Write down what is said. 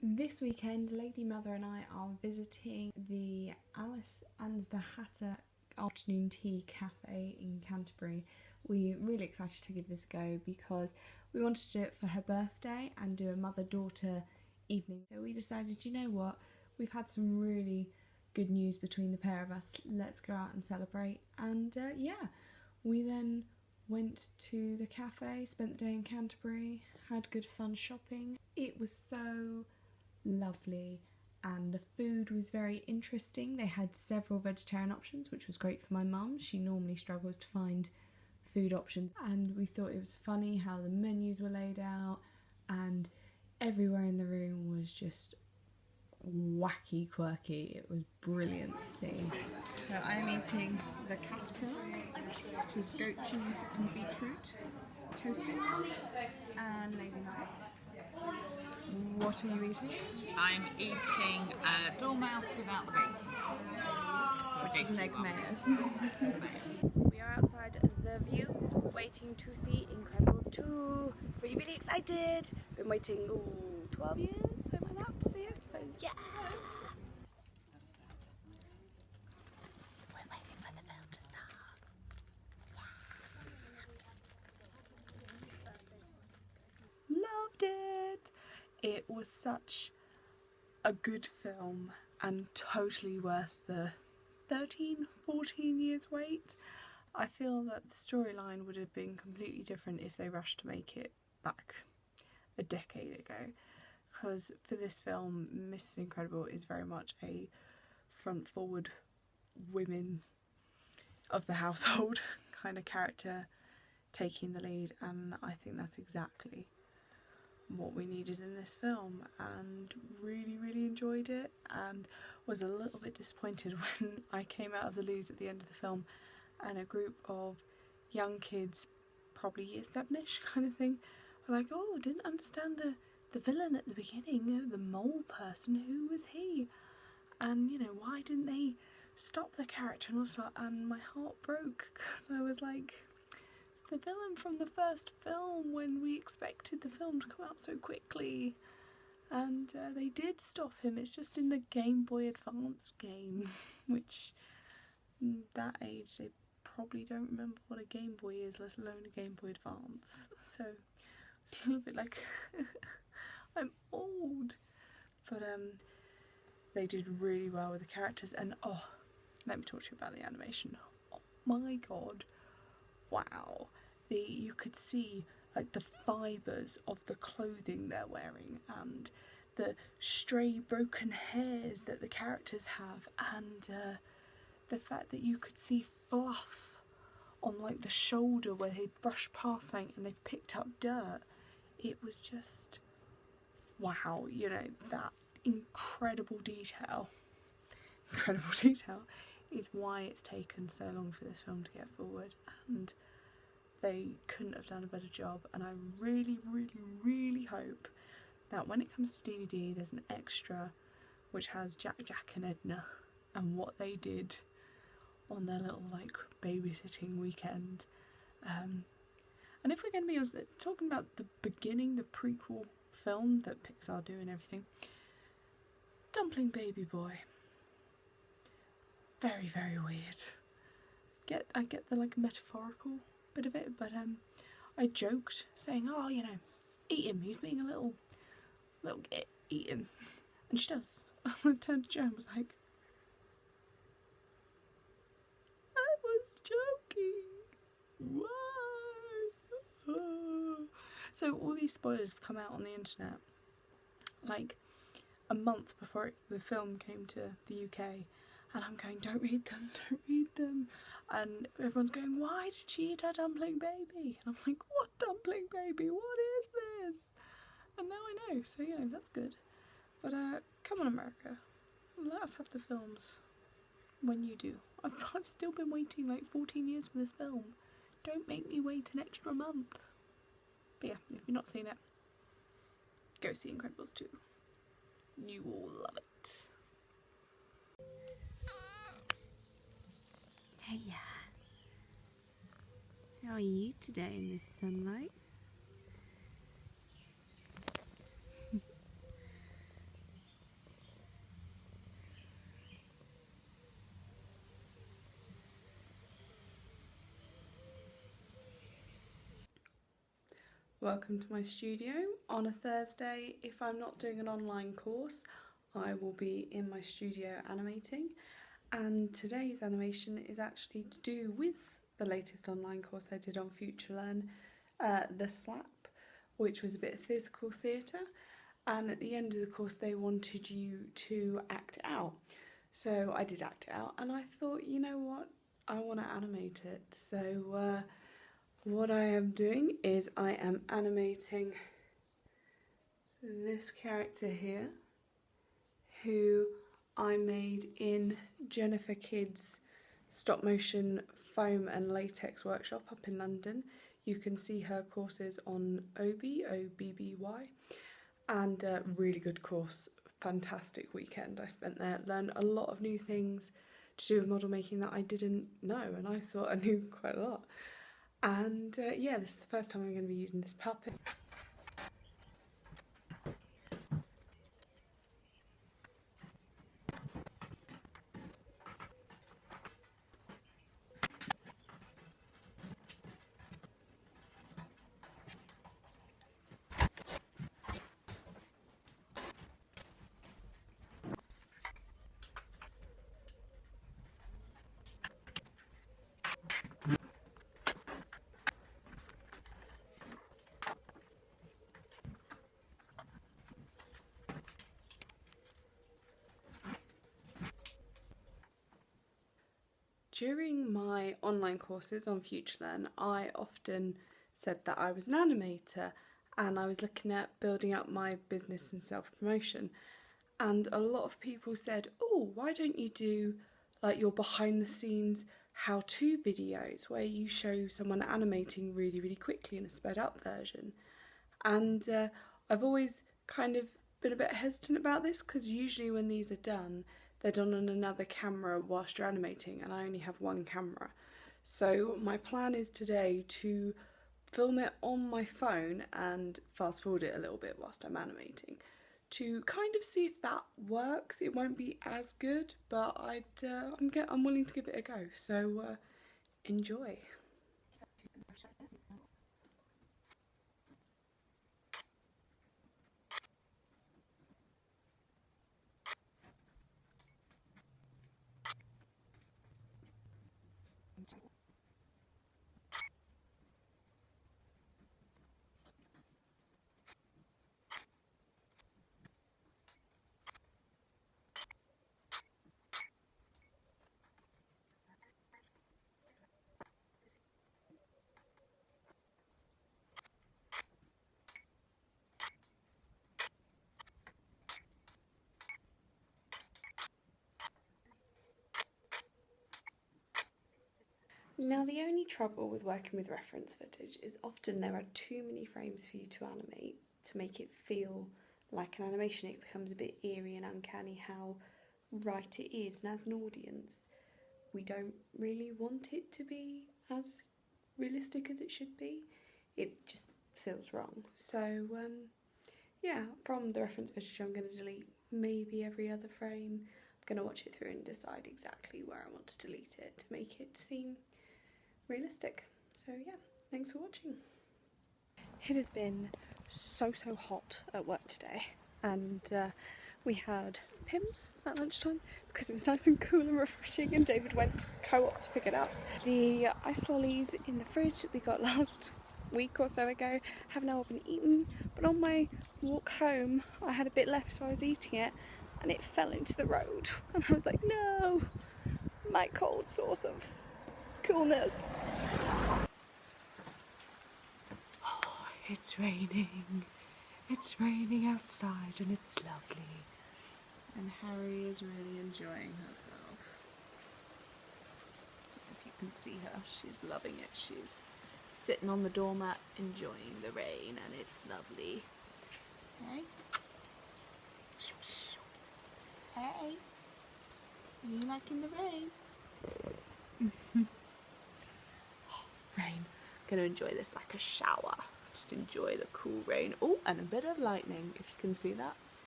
This weekend, Lady Mother and I are visiting the Alice and the Hatter afternoon tea cafe in Canterbury. We're really excited to give this a go because we wanted to do it for her birthday and do a mother-daughter evening. So we decided, you know what, we've had some really good news between the pair of us, let's go out and celebrate. And yeah, we then went to the cafe, spent the day in Canterbury, had good fun shopping. It was so lovely and the food was very interesting. They had several vegetarian options, which was great for my mum. She normally struggles to find food options, and we thought it was funny how the menus were laid out and everywhere in the room was just wacky quirky. It was brilliant to see. So I'm eating the caterpillar, which is goat cheese and beetroot, toasted, and Lady Mother. What are you eating? I'm eating dormouse without the bacon. Which is an egg mayo. We are outside The View, waiting to see Incredibles 2. Really, really excited. Been waiting 12 years, something like that, to see it. So yeah. We're waiting for the film to start. Yeah. Loved it. It was such a good film and totally worth the 13, 14 years wait. I feel that the storyline would have been completely different if they rushed to make it back a decade ago, because for this film Mrs. Incredible is very much a front forward women of the household kind of character taking the lead, and I think that's exactly what we needed in this film, and really enjoyed it, and was a little bit disappointed when I came out of the loos at the end of the film and a group of young kids, probably year 7ish kind of thing, were like, oh, didn't understand the villain at the beginning, the mole person, who was he? And you know, why didn't they stop the character? And also, and my heart broke because I was like, the villain from the first film when we expected the film to come out so quickly, and they did stop him. It's just in the Game Boy Advance game, which that age they probably don't remember what a Game Boy is, let alone a Game Boy Advance. So it's a little bit like I'm old, but they did really well with the characters. And oh, let me talk to you about the animation. Oh my god, wow. You could see like the fibres of the clothing they're wearing and the stray broken hairs that the characters have, and the fact that you could see fluff on like the shoulder where they'd brushed past something and they've picked up dirt. It was just wow, you know, that incredible detail is why it's taken so long for this film to get forward, and they couldn't have done a better job. And I really hope that when it comes to DVD there's an extra which has Jack and Edna and what they did on their little like babysitting weekend. And if we're going to be honest, talking about the beginning, the prequel film that Pixar do and everything, Dumpling Baby Boy, very weird. I get the like metaphorical bit of it, but I joked saying, oh, you know, eat him, he's being a little git, eat him. And she does. I turned to Jo and was like, I was joking, why? So all these spoilers have come out on the internet like a month before the film came to the UK, and I'm going, don't read them, and everyone's going, why did she eat her dumpling baby? And I'm like, what dumpling baby, what is this? And now I know, so you know, that's good. But come on America, let us have the films when you do. I've still been waiting like 14 years for this film. Don't make me wait an extra month. But yeah, if you've not seen it, go see Incredibles 2. You will love it. Hey, how are you today in this sunlight? Welcome to my studio. On a Thursday, if I'm not doing an online course, I will be in my studio animating, and today's animation is actually to do with the latest online course I did on FutureLearn, The Slap, which was a bit of physical theatre, and at the end of the course they wanted you to act it out. So I did act it out, and I thought, you know what, I want to animate it. So what I am doing is I am animating this character here, who I made in Jennifer Kidd's stop motion foam and latex workshop up in London. You can see her courses on OBBY, and a really good course, fantastic weekend I spent there. Learned a lot of new things to do with model making that I didn't know, and I thought I knew quite a lot. And yeah, this is the first time I'm going to be using this puppet. During my online courses on FutureLearn, I often said that I was an animator and I was looking at building up my business and self-promotion. And a lot of people said, oh, why don't you do like your behind the scenes how-to videos where you show someone animating really, really quickly in a sped up version. And I've always kind of been a bit hesitant about this, because usually when these are done, they're done on another camera whilst you're animating, and I only have one camera. So my plan is today to film it on my phone and fast forward it a little bit whilst I'm animating, to kind of see if that works. It won't be as good, but I'm willing to give it a go. So enjoy. Now, the only trouble with working with reference footage is often there are too many frames for you to animate to make it feel like an animation. It becomes a bit eerie and uncanny how right it is, and as an audience we don't really want it to be as realistic as it should be. It just feels wrong. So yeah, from the reference footage I'm going to delete maybe every other frame. I'm going to watch it through and decide exactly where I want to delete it to make it seem realistic. So yeah, thanks for watching. It has been so hot at work today, and we had Pimm's at lunchtime because it was nice and cool and refreshing, and David went to Co-op to pick it up. The ice lollies in the fridge that we got last week or so ago have now been eaten, but on my walk home I had a bit left, so I was eating it and it fell into the road, and I was like, no, my cold source of coolness. Oh, it's raining. It's raining outside and it's lovely. And Harry is really enjoying herself. If you can see her, she's loving it. She's sitting on the doormat enjoying the rain, and it's lovely. Hey? Hey? Are you liking the rain? Rain. I'm going to enjoy this like a shower. Just enjoy the cool rain. Oh, and a bit of lightning, if you can see that.